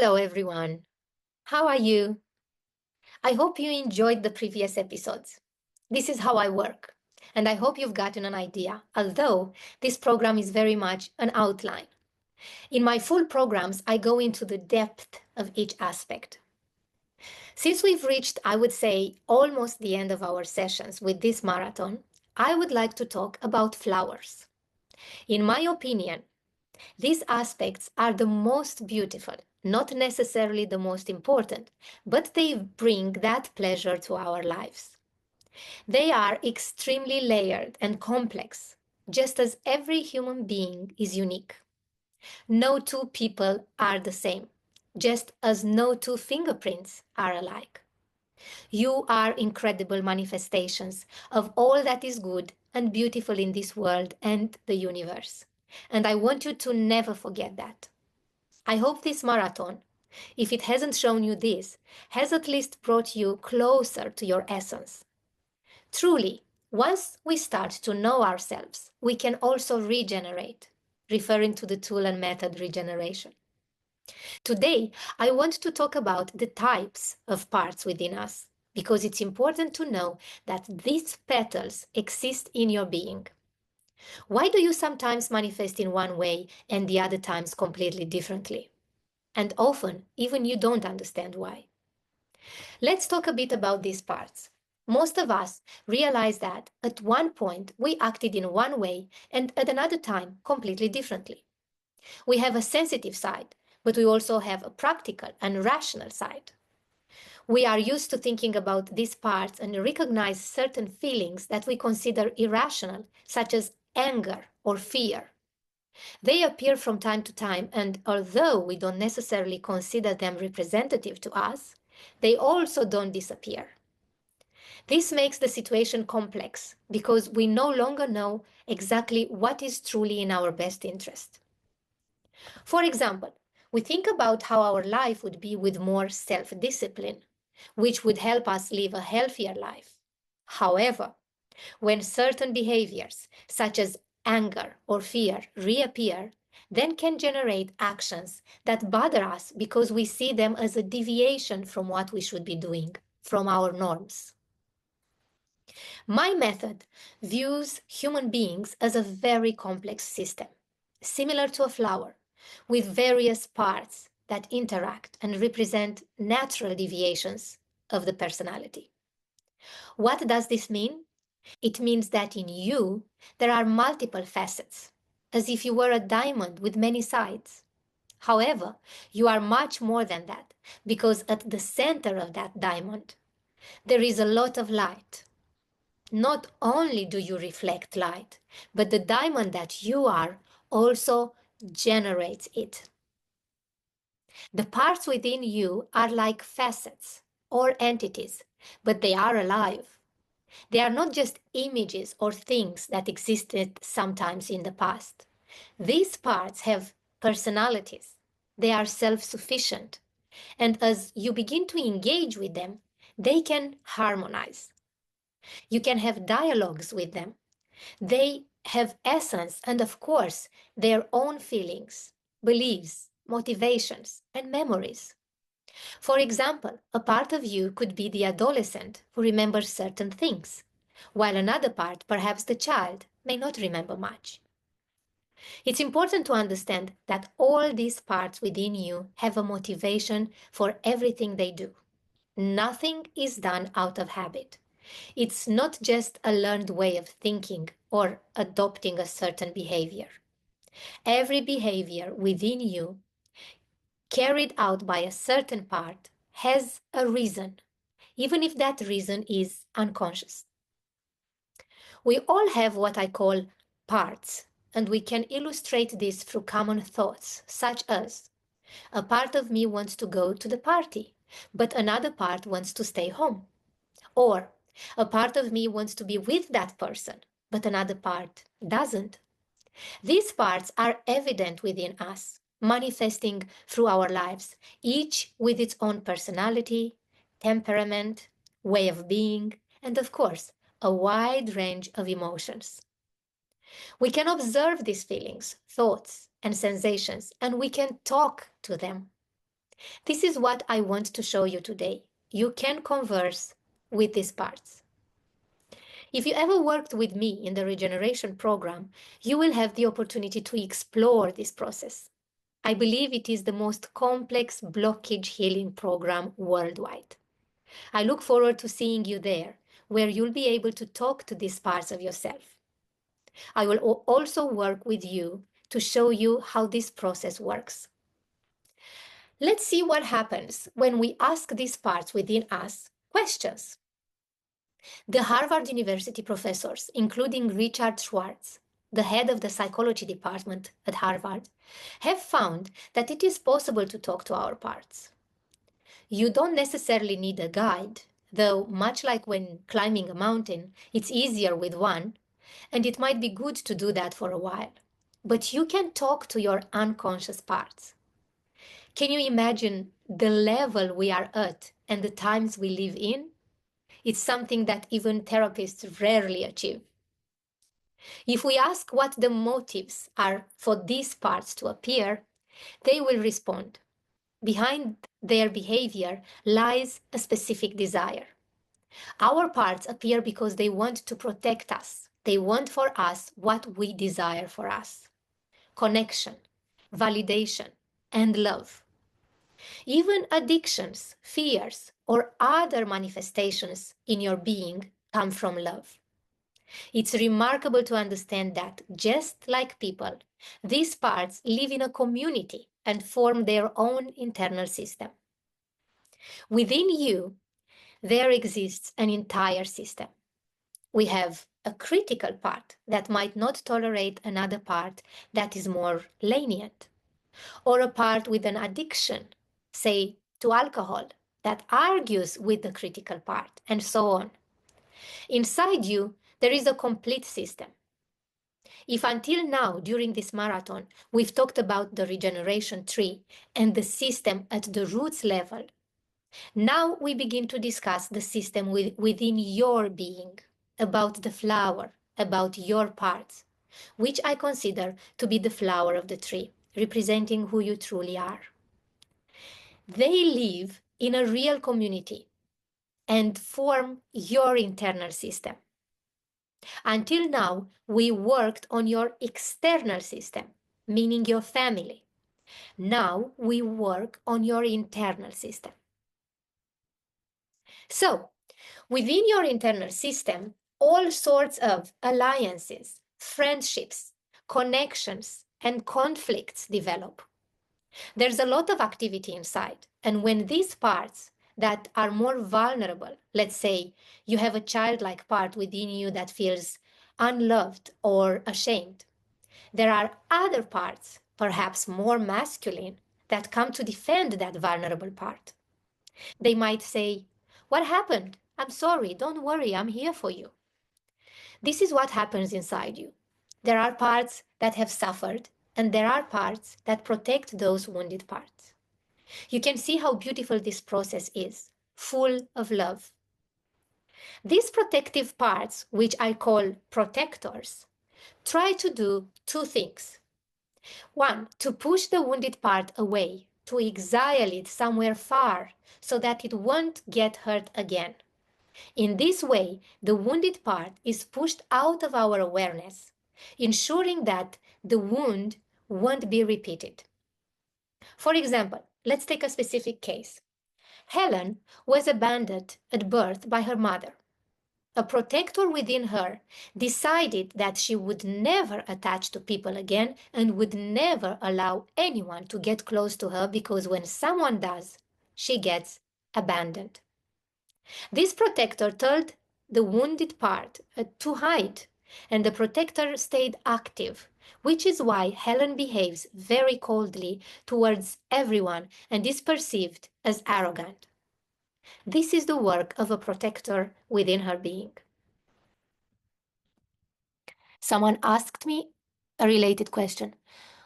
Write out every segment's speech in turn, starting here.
Hello, everyone. How are you? I hope you enjoyed the previous episodes. This is how I work, and I hope you've gotten an idea, although this program is very much an outline. In my full programs, I go into the depth of each aspect. Since we've reached, I would say, almost the end of our sessions with this marathon, I would like to talk about flowers. In my opinion, these aspects are the most beautiful, not necessarily the most important, but they bring that pleasure to our lives. They are extremely layered and complex, just as every human being is unique. No two people are the same, just as no two fingerprints are alike. You are incredible manifestations of all that is good and beautiful in this world and the universe. And I want you to never forget that. I hope this marathon, if it hasn't shown you this, has at least brought you closer to your essence. Truly, once we start to know ourselves, we can also regenerate, referring to the tool and method regeneration. Today, I want to talk about the types of parts within us, because it's important to know that these petals exist in your being. Why do you sometimes manifest in one way and the other times completely differently? And often, even you don't understand why. Let's talk a bit about these parts. Most of us realize that at one point we acted in one way and at another time completely differently. We have a sensitive side, but we also have a practical and rational side. We are used to thinking about these parts and recognize certain feelings that we consider irrational, such as anger or fear. They appear from time to time, and although we don't necessarily consider them representative to us, they also don't disappear. This makes the situation complex because we no longer know exactly what is truly in our best interest. For example, we think about how our life would be with more self discipline, which would help us live a healthier life. However, when certain behaviors, such as anger or fear, reappear, then can generate actions that bother us because we see them as a deviation from what we should be doing, from our norms. My method views human beings as a very complex system, similar to a flower, with various parts that interact and represent natural deviations of the personality. What does this mean? It means that in you, there are multiple facets, as if you were a diamond with many sides. However, you are much more than that, because at the center of that diamond, there is a lot of light. Not only do you reflect light, but the diamond that you are also generates it. The parts within you are like facets or entities, but they are alive. They are not just images or things that existed sometimes in the past. These parts have personalities. They are self-sufficient. And as you begin to engage with them, they can harmonize. You can have dialogues with them. They have essence and, of course, their own feelings, beliefs, motivations, and memories. For example, a part of you could be the adolescent who remembers certain things, while another part, perhaps the child, may not remember much. It's important to understand that all these parts within you have a motivation for everything they do. Nothing is done out of habit. It's not just a learned way of thinking or adopting a certain behavior. Every behavior within you, carried out by a certain part, has a reason, even if that reason is unconscious. We all have what I call parts, and we can illustrate this through common thoughts, such as a part of me wants to go to the party, but another part wants to stay home. Or a part of me wants to be with that person, but another part doesn't. These parts are evident within us, manifesting through our lives, each with its own personality, temperament, way of being, and of course, a wide range of emotions. We can observe these feelings, thoughts, and sensations, and we can talk to them. This is what I want to show you today. You can converse with these parts. If you ever worked with me in the regeneration program, you will have the opportunity to explore this process. I believe it is the most complex blockage healing program worldwide. I look forward to seeing you there, where you'll be able to talk to these parts of yourself. I will also work with you to show you how this process works. Let's see what happens when we ask these parts within us questions. The Harvard University professors, including Richard Schwartz, the head of the psychology department at Harvard, have found that it is possible to talk to our parts. You don't necessarily need a guide, though much like when climbing a mountain, it's easier with one, and it might be good to do that for a while. But you can talk to your unconscious parts. Can you imagine the level we are at and the times we live in? It's something that even therapists rarely achieve. If we ask what the motives are for these parts to appear, they will respond. Behind their behavior lies a specific desire. Our parts appear because they want to protect us. They want for us what we desire for us: connection, validation, and love. Even addictions, fears, or other manifestations in your being come from love. It's remarkable to understand that, just like people, these parts live in a community and form their own internal system. Within you, there exists an entire system. We have a critical part that might not tolerate another part that is more lenient, or a part with an addiction, say to alcohol, that argues with the critical part, and so on. Inside you, there is a complete system. If until now, during this marathon, we've talked about the regeneration tree and the system at the roots level, now we begin to discuss the system within your being, about the flower, about your parts, which I consider to be the flower of the tree, representing who you truly are. They live in a real community and form your internal system. Until now, we worked on your external system, meaning your family. Now we work on your internal system. So, within your internal system, all sorts of alliances, friendships, connections, and conflicts develop. There's a lot of activity inside, and when these parts that are more vulnerable, let's say you have a childlike part within you that feels unloved or ashamed, there are other parts, perhaps more masculine, that come to defend that vulnerable part. They might say, "What happened? I'm sorry, don't worry, I'm here for you." This is what happens inside you. There are parts that have suffered, and there are parts that protect those wounded parts. You can see how beautiful this process is, full of love. These protective parts, which I call protectors, try to do two things. One, to push the wounded part away, to exile it somewhere far so that it won't get hurt again. In this way, the wounded part is pushed out of our awareness, ensuring that the wound won't be repeated. For example, let's take a specific case. Helen was abandoned at birth by her mother. A protector within her decided that she would never attach to people again and would never allow anyone to get close to her, because when someone does, she gets abandoned. This protector told the wounded part to hide, and the protector stayed active, which is why Helen behaves very coldly towards everyone and is perceived as arrogant. This is the work of a protector within her being. Someone asked me a related question.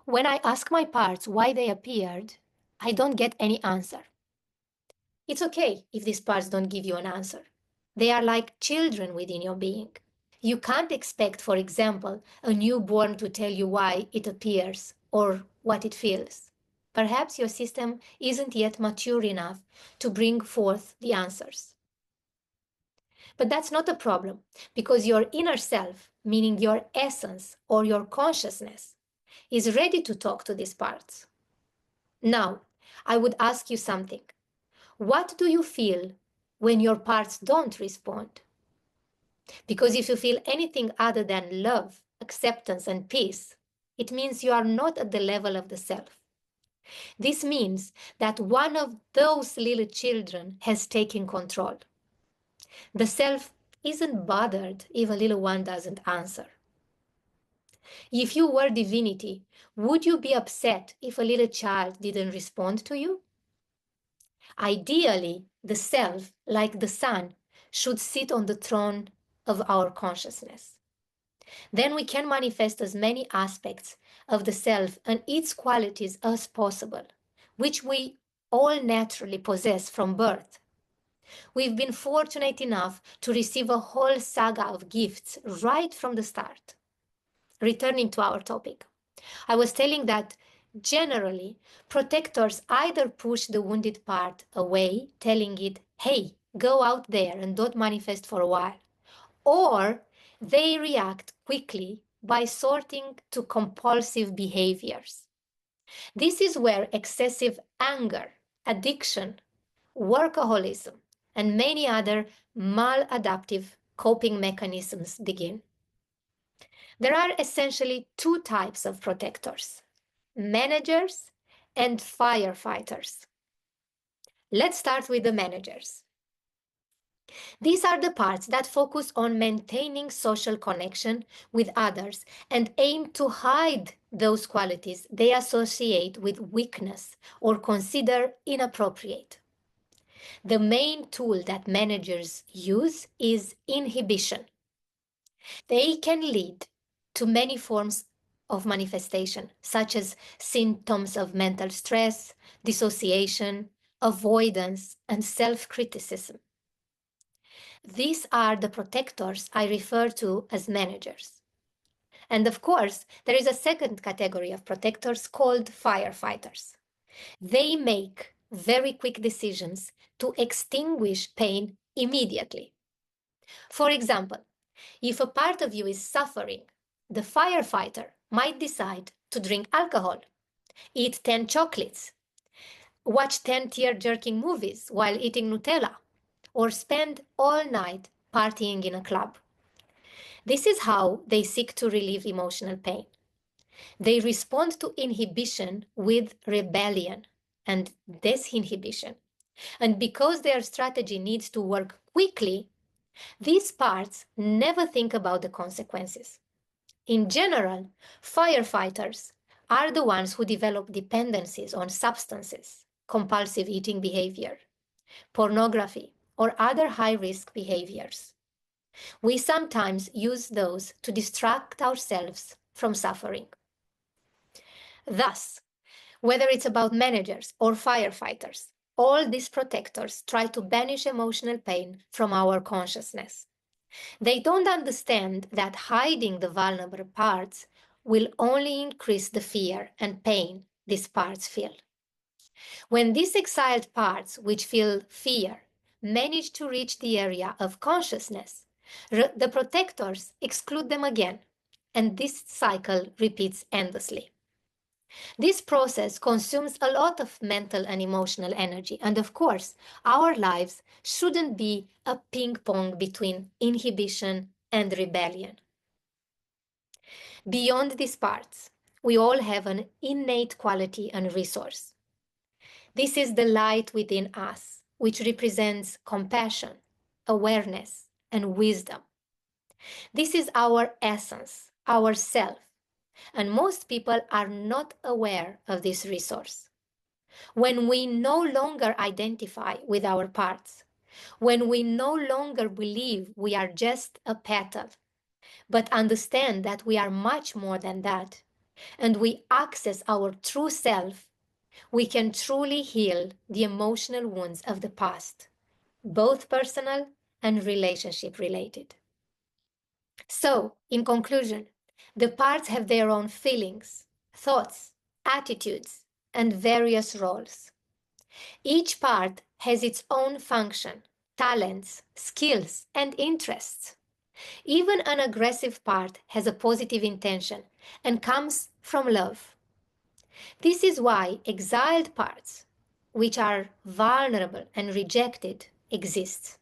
When I ask my parts why they appeared, I don't get any answer. It's okay if these parts don't give you an answer. They are like children within your being. You can't expect, for example, a newborn to tell you why it appears or what it feels. Perhaps your system isn't yet mature enough to bring forth the answers. But that's not a problem, because your inner self, meaning your essence or your consciousness, is ready to talk to these parts. Now, I would ask you something. What do you feel when your parts don't respond? Because if you feel anything other than love, acceptance, and peace, it means you are not at the level of the self. This means that one of those little children has taken control. The self isn't bothered if a little one doesn't answer. If you were divinity, would you be upset if a little child didn't respond to you? Ideally, the self, like the sun, should sit on the throne of our consciousness. Then we can manifest as many aspects of the self and its qualities as possible, which we all naturally possess from birth. We've been fortunate enough to receive a whole saga of gifts right from the start. Returning to our topic, I was telling that generally protectors either push the wounded part away, telling it, hey, go out there and don't manifest for a while, or they react quickly by sorting to compulsive behaviors. This is where excessive anger, addiction, workaholism, and many other maladaptive coping mechanisms begin. There are essentially two types of protectors: managers and firefighters. Let's start with the managers. These are the parts that focus on maintaining social connection with others and aim to hide those qualities they associate with weakness or consider inappropriate. The main tool that managers use is inhibition. They can lead to many forms of manifestation, such as symptoms of mental stress, dissociation, avoidance, and self-criticism. These are the protectors I refer to as managers. And of course, there is a second category of protectors called firefighters. They make very quick decisions to extinguish pain immediately. For example, if a part of you is suffering, the firefighter might decide to drink alcohol, eat 10 chocolates, watch 10 tear-jerking movies while eating Nutella, or spend all night partying in a club. This is how they seek to relieve emotional pain. They respond to inhibition with rebellion and disinhibition. And because their strategy needs to work quickly, these parts never think about the consequences. In general, firefighters are the ones who develop dependencies on substances, compulsive eating behavior, pornography, or other high-risk behaviors. We sometimes use those to distract ourselves from suffering. Thus, whether it's about managers or firefighters, all these protectors try to banish emotional pain from our consciousness. They don't understand that hiding the vulnerable parts will only increase the fear and pain these parts feel. When these exiled parts, which feel fear, manage to reach the area of consciousness, the protectors exclude them again, and this cycle repeats endlessly. This process consumes a lot of mental and emotional energy, and of course, our lives shouldn't be a ping pong between inhibition and rebellion. Beyond these parts, we all have an innate quality and resource. This is the light within us, which represents compassion, awareness, and wisdom. This is our essence, our self, and most people are not aware of this resource. When we no longer identify with our parts, when we no longer believe we are just a petal, but understand that we are much more than that, and we access our true self, we can truly heal the emotional wounds of the past, both personal and relationship related. So, in conclusion, the parts have their own feelings, thoughts, attitudes, and various roles. Each part has its own function, talents, skills, and interests. Even an aggressive part has a positive intention and comes from love. This is why exiled parts, which are vulnerable and rejected, exist.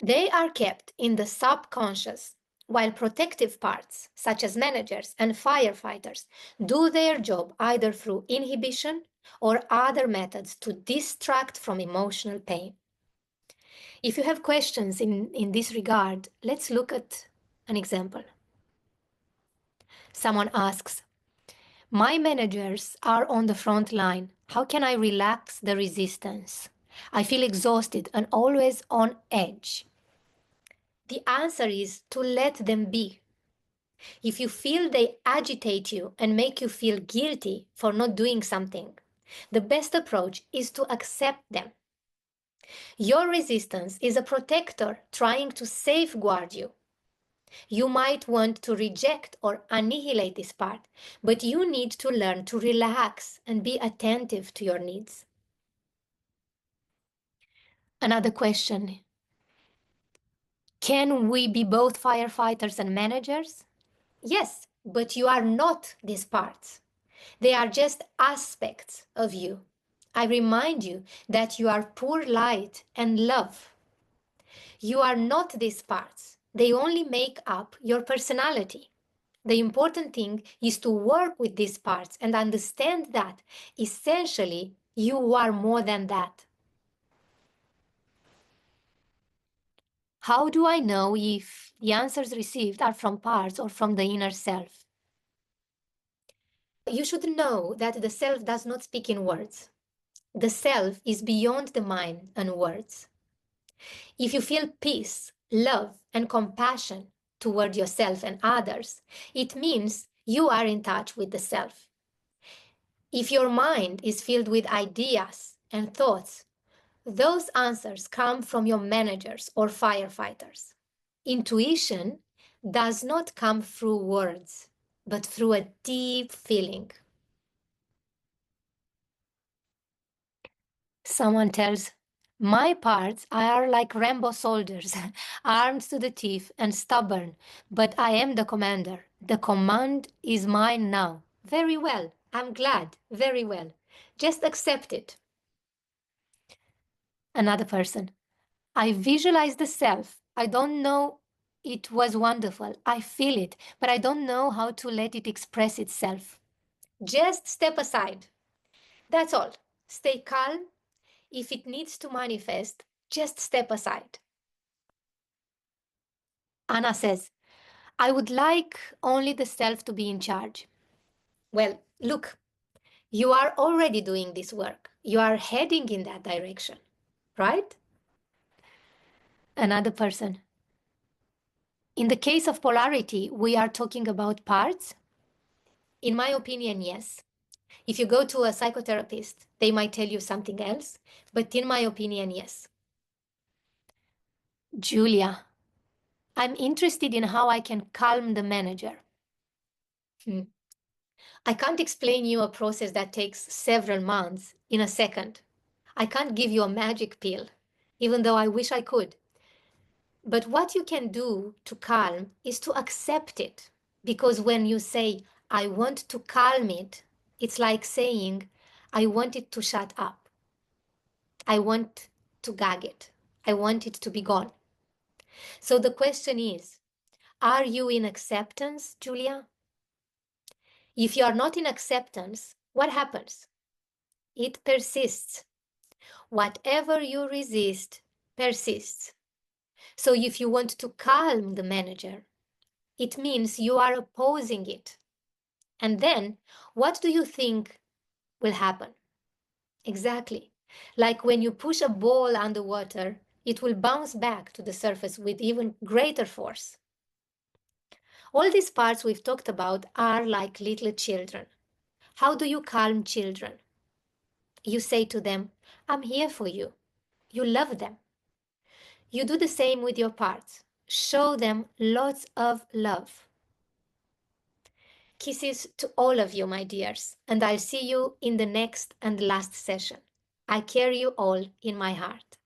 They are kept in the subconscious, while protective parts, such as managers and firefighters, do their job either through inhibition or other methods to distract from emotional pain. If you have questions in this regard, let's look at an example. Someone asks, my managers are on the front line. How can I relax the resistance? I feel exhausted and always on edge. The answer is to let them be. If you feel they agitate you and make you feel guilty for not doing something, the best approach is to accept them. Your resistance is a protector trying to safeguard you. You might want to reject or annihilate this part, but you need to learn to relax and be attentive to your needs. Another question. Can we be both firefighters and managers? Yes, but you are not these parts. They are just aspects of you. I remind you that you are pure light and love. You are not these parts. They only make up your personality. The important thing is to work with these parts and understand that, essentially, you are more than that. How do I know if the answers received are from parts or from the inner self? You should know that the self does not speak in words. The self is beyond the mind and words. If you feel peace, love, and compassion toward yourself and others, it means you are in touch with the self. If your mind is filled with ideas and thoughts, those answers come from your managers or firefighters. Intuition does not come through words, but through a deep feeling. Someone tells, my parts are like Rambo soldiers, armed to the teeth and stubborn, but I am the commander. The command is mine now. Very well. I'm glad. Very well. Just accept it. Another person. I visualize the self. I don't know. It was wonderful. I feel it, but I don't know how to let it express itself. Just step aside. That's all. Stay calm. If it needs to manifest, just step aside. Anna says, I would like only the self to be in charge. Well, look, you are already doing this work. You are heading in that direction, right? Another person. In the case of polarity, we are talking about parts? In my opinion, yes. If you go to a psychotherapist, they might tell you something else, but in my opinion, yes. Julia, I'm interested in how I can calm the manager. I can't explain you a process that takes several months in a second. I can't give you a magic pill, even though I wish I could. But what you can do to calm is to accept it. Because when you say, I want to calm it, it's like saying, I want it to shut up. I want to gag it. I want it to be gone. So the question is, are you in acceptance, Julia? If you are not in acceptance, what happens? It persists. Whatever you resist persists. So if you want to calm the manager, it means you are opposing it. And then what do you think will happen? Exactly. Like when you push a ball underwater, it will bounce back to the surface with even greater force. All these parts we've talked about are like little children. How do you calm children? You say to them, I'm here for you. You love them. You do the same with your parts. Show them lots of love. Kisses to all of you, my dears, and I'll see you in the next and last session. I carry you all in my heart.